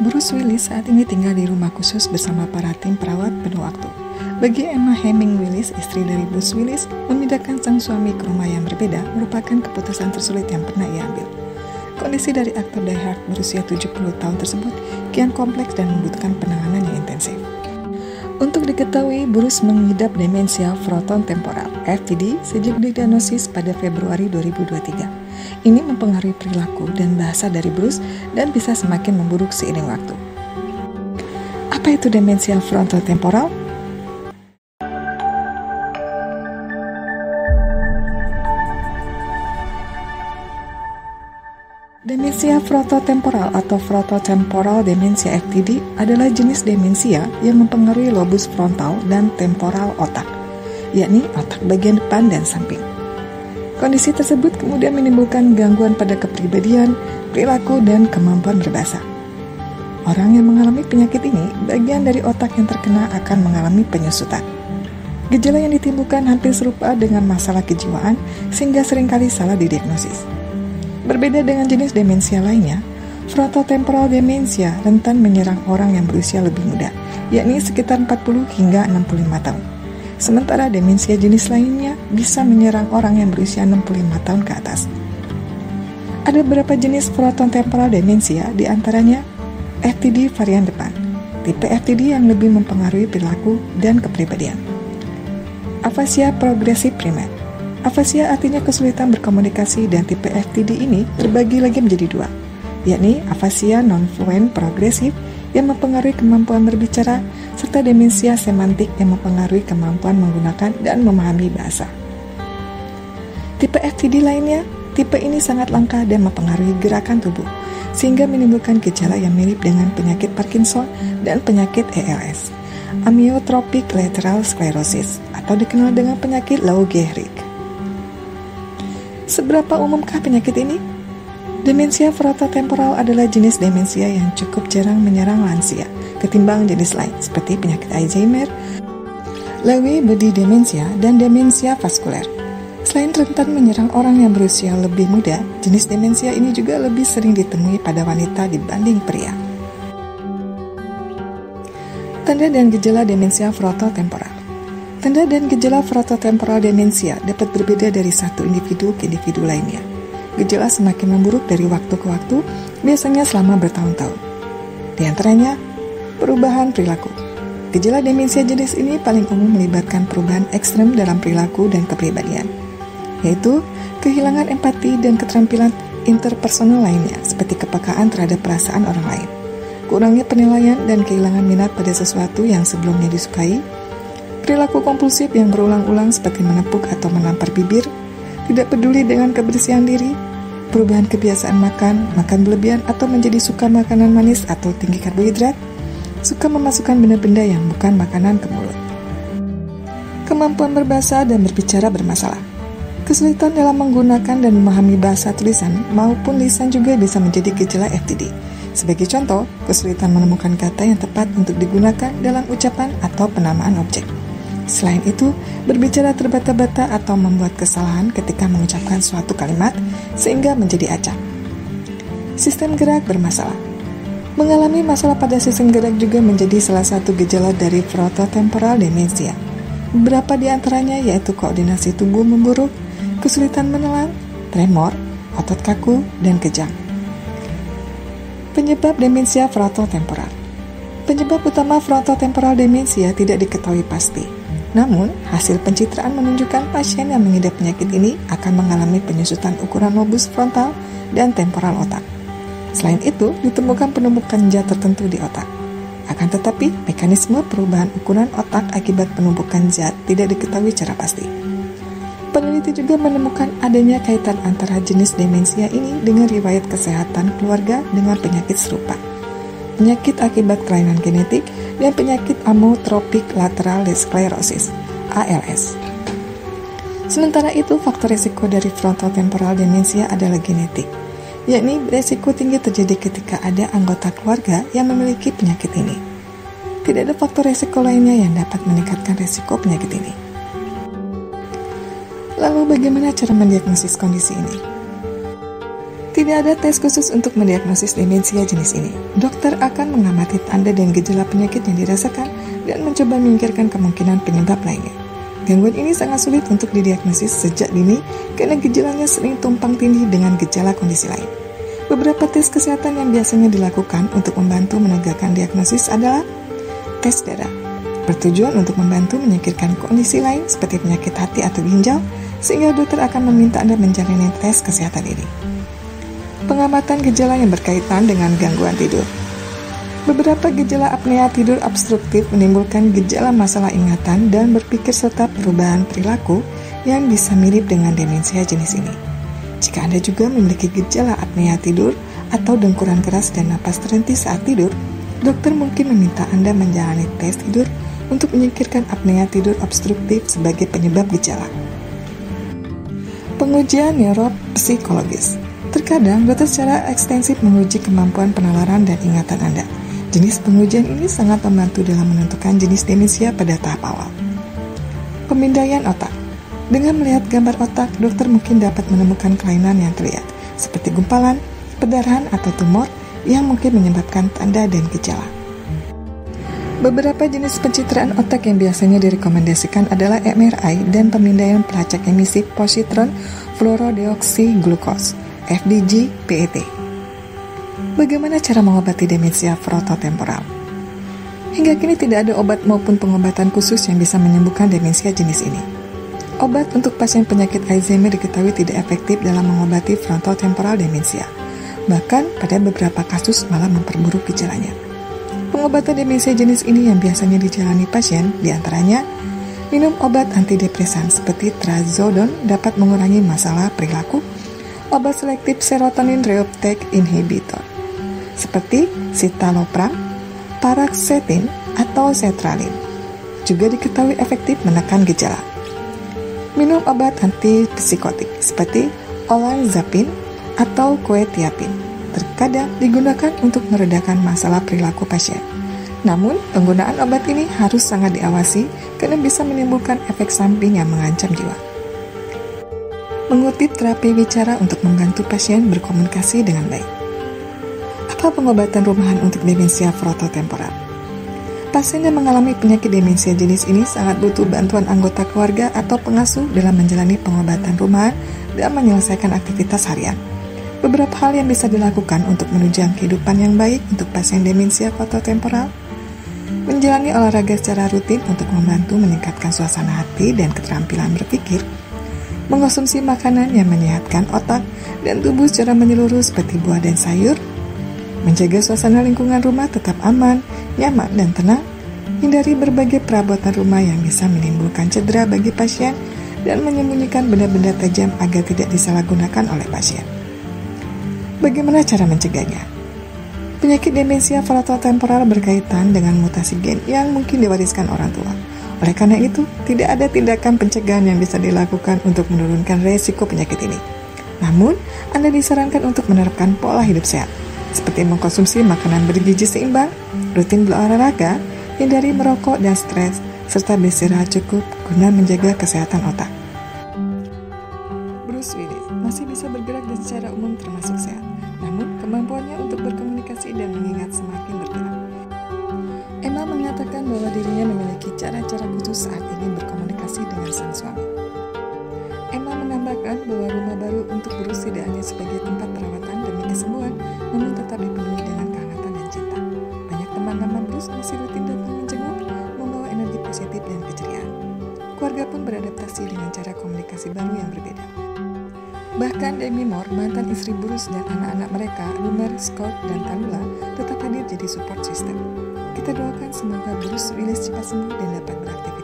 Bruce Willis saat ini tinggal di rumah khusus bersama para tim perawat penuh waktu. Bagi Emma Heming Willis, istri dari Bruce Willis, memindahkan sang suami ke rumah yang berbeda merupakan keputusan tersulit yang pernah ia ambil. Kondisi dari aktor Die Hard berusia 70 tahun tersebut kian kompleks dan membutuhkan penanganan yang intensif. Untuk diketahui, Bruce mengidap demensia frontotemporal (FTD) sejak didiagnosis pada Februari 2023. Ini mempengaruhi perilaku dan bahasa dari Bruce dan bisa semakin memburuk seiring waktu. Apa itu demensia frontotemporal? Demensia frontotemporal atau frontotemporal demensia FTD adalah jenis demensia yang mempengaruhi lobus frontal dan temporal otak, yakni otak bagian depan dan samping. Kondisi tersebut kemudian menimbulkan gangguan pada kepribadian, perilaku, dan kemampuan berbahasa. Orang yang mengalami penyakit ini, bagian dari otak yang terkena akan mengalami penyusutan. Gejala yang ditimbulkan hampir serupa dengan masalah kejiwaan sehingga seringkali salah didiagnosis. Berbeda dengan jenis demensia lainnya, frontotemporal demensia rentan menyerang orang yang berusia lebih muda, yakni sekitar 40 hingga 65 tahun. Sementara demensia jenis lainnya bisa menyerang orang yang berusia 65 tahun ke atas. Ada beberapa jenis frontotemporal demensia, di antaranya FTD varian depan, tipe FTD yang lebih mempengaruhi perilaku dan kepribadian. Afasia progresif primer. Afasia artinya kesulitan berkomunikasi dan tipe FTD ini terbagi lagi menjadi dua, yakni afasia non-fluent progresif yang mempengaruhi kemampuan berbicara, serta demensia semantik yang mempengaruhi kemampuan menggunakan dan memahami bahasa. Tipe FTD lainnya, tipe ini sangat langka dan mempengaruhi gerakan tubuh, sehingga menimbulkan gejala yang mirip dengan penyakit Parkinson dan penyakit ALS, amyotrophic lateral sclerosis, atau dikenal dengan penyakit Lou Gehrig. Seberapa umumkah penyakit ini? Demensia frontotemporal adalah jenis demensia yang cukup jarang menyerang lansia ketimbang jenis lain seperti penyakit Alzheimer, Lewy body demensia, dan demensia vaskuler. Selain rentan menyerang orang yang berusia lebih muda, jenis demensia ini juga lebih sering ditemui pada wanita dibanding pria. Tanda dan gejala demensia frontotemporal. Tanda dan gejala frontotemporal demensia dapat berbeda dari satu individu ke individu lainnya. Gejala semakin memburuk dari waktu ke waktu, biasanya selama bertahun-tahun. Di antaranya, perubahan perilaku. Gejala demensia jenis ini paling umum melibatkan perubahan ekstrem dalam perilaku dan kepribadian, yaitu kehilangan empati dan keterampilan interpersonal lainnya, seperti kepekaan terhadap perasaan orang lain, kurangnya penilaian dan kehilangan minat pada sesuatu yang sebelumnya disukai, perilaku kompulsif yang berulang-ulang seperti menepuk atau menampar bibir, tidak peduli dengan kebersihan diri, perubahan kebiasaan makan berlebihan atau menjadi suka makanan manis atau tinggi karbohidrat, suka memasukkan benda-benda yang bukan makanan ke mulut. Kemampuan berbahasa dan berbicara bermasalah. Kesulitan dalam menggunakan dan memahami bahasa tulisan maupun lisan juga bisa menjadi gejala FTD. Sebagai contoh, kesulitan menemukan kata yang tepat untuk digunakan dalam ucapan atau penamaan objek. Selain itu, berbicara terbata-bata atau membuat kesalahan ketika mengucapkan suatu kalimat sehingga menjadi acak. Sistem gerak bermasalah. Mengalami masalah pada sistem gerak juga menjadi salah satu gejala dari frontotemporal demensia. Beberapa di antaranya yaitu koordinasi tubuh memburuk, kesulitan menelan, tremor, otot kaku, dan kejang. Penyebab demensia frontotemporal. Penyebab utama frontotemporal demensia tidak diketahui pasti. Namun, hasil pencitraan menunjukkan pasien yang mengidap penyakit ini akan mengalami penyusutan ukuran lobus frontal dan temporal otak. Selain itu, ditemukan penumpukan zat tertentu di otak. Akan tetapi, mekanisme perubahan ukuran otak akibat penumpukan zat tidak diketahui secara pasti. Peneliti juga menemukan adanya kaitan antara jenis demensia ini dengan riwayat kesehatan keluarga dengan penyakit serupa, penyakit akibat kelainan genetik, dan penyakit amyotrophic lateral sclerosis (ALS). Sementara itu, faktor risiko dari frontotemporal demensia adalah genetik, yakni risiko tinggi terjadi ketika ada anggota keluarga yang memiliki penyakit ini. Tidak ada faktor risiko lainnya yang dapat meningkatkan risiko penyakit ini. Lalu bagaimana cara mendiagnosis kondisi ini? Tidak ada tes khusus untuk mendiagnosis demensia jenis ini. Dokter akan mengamati tanda dan gejala penyakit yang dirasakan dan mencoba memikirkan kemungkinan penyebab lainnya. Gangguan ini sangat sulit untuk didiagnosis sejak dini karena gejalanya sering tumpang tindih dengan gejala kondisi lain. Beberapa tes kesehatan yang biasanya dilakukan untuk membantu menegakkan diagnosis adalah tes darah, bertujuan untuk membantu menyingkirkan kondisi lain seperti penyakit hati atau ginjal, sehingga dokter akan meminta Anda menjalani tes kesehatan ini. Pengamatan gejala yang berkaitan dengan gangguan tidur. Beberapa gejala apnea tidur obstruktif menimbulkan gejala masalah ingatan dan berpikir serta perubahan perilaku yang bisa mirip dengan demensia jenis ini. Jika Anda juga memiliki gejala apnea tidur atau dengkuran keras dan napas terhenti saat tidur, dokter mungkin meminta Anda menjalani tes tidur untuk menyingkirkan apnea tidur obstruktif sebagai penyebab gejala. Pengujian neuropsikologis. Terkadang dokter secara ekstensif menguji kemampuan penalaran dan ingatan Anda. Jenis pengujian ini sangat membantu dalam menentukan jenis demensia pada tahap awal. Pemindaian otak. Dengan melihat gambar otak, dokter mungkin dapat menemukan kelainan yang terlihat, seperti gumpalan, perdarahan atau tumor yang mungkin menyebabkan tanda dan gejala. Beberapa jenis pencitraan otak yang biasanya direkomendasikan adalah MRI dan pemindaian pelacak emisi positron fluorodeoksiglukos, FDG-PET. Bagaimana cara mengobati demensia frontotemporal? Hingga kini tidak ada obat maupun pengobatan khusus yang bisa menyembuhkan demensia jenis ini. Obat untuk pasien penyakit Alzheimer diketahui tidak efektif dalam mengobati frontotemporal demensia. Bahkan pada beberapa kasus malah memperburuk gejalanya. Pengobatan demensia jenis ini yang biasanya dijalani pasien diantaranya minum obat antidepresan seperti trazodone dapat mengurangi masalah perilaku, obat selektif serotonin reuptake inhibitor seperti citalopram, paroxetin, atau sertralin. Juga diketahui efektif menekan gejala. Minum obat antipsikotik seperti olanzapine atau quetiapine terkadang digunakan untuk meredakan masalah perilaku pasien. Namun, penggunaan obat ini harus sangat diawasi karena bisa menimbulkan efek samping yang mengancam jiwa. Mengutip terapi bicara untuk membantu pasien berkomunikasi dengan baik. Apa pengobatan rumahan untuk demensia frontotemporal? Pasien yang mengalami penyakit demensia jenis ini sangat butuh bantuan anggota keluarga atau pengasuh dalam menjalani pengobatan rumahan dan menyelesaikan aktivitas harian. Beberapa hal yang bisa dilakukan untuk menunjang kehidupan yang baik untuk pasien demensia frontotemporal: menjalani olahraga secara rutin untuk membantu meningkatkan suasana hati dan keterampilan berpikir, mengonsumsi makanan yang menyehatkan otak dan tubuh secara menyeluruh seperti buah dan sayur, menjaga suasana lingkungan rumah tetap aman, nyaman, dan tenang, hindari berbagai perabotan rumah yang bisa menimbulkan cedera bagi pasien, dan menyembunyikan benda-benda tajam agar tidak disalahgunakan oleh pasien. Bagaimana cara mencegahnya? Penyakit demensia frontotemporal berkaitan dengan mutasi gen yang mungkin diwariskan orang tua. Oleh karena itu, tidak ada tindakan pencegahan yang bisa dilakukan untuk menurunkan resiko penyakit ini. Namun, Anda disarankan untuk menerapkan pola hidup sehat, seperti mengkonsumsi makanan bergizi seimbang, rutin berolahraga, hindari merokok dan stres, serta beristirahat cukup guna menjaga kesehatan otak. Bruce Willis masih bisa bergerak dan secara umum termasuk sehat, namun kemampuannya untuk berkomunikasi dan mengingat semakin berkurang. Emma mengatakan bahwa dirinya memiliki cara-cara khusus saat ingin berkomunikasi dengan sang suami. Emma menambahkan bahwa rumah baru untuk Bruce tidak hanya sebagai tempat perawatan demi kesembuhan, namun tetap dipenuhi dengan kehangatan dan cinta. Banyak teman-teman Bruce masih rutin datang menjenguk, membawa energi positif dan keceriaan. Keluarga pun beradaptasi dengan cara komunikasi baru yang berbeda. Bahkan Demi Moore, mantan istri Bruce dan anak-anak mereka, Rumer, Scott, dan Talula, tetap hadir jadi support system. Kita doakan semoga Bruce Willis cepat sembuh dan dapat beraktivitas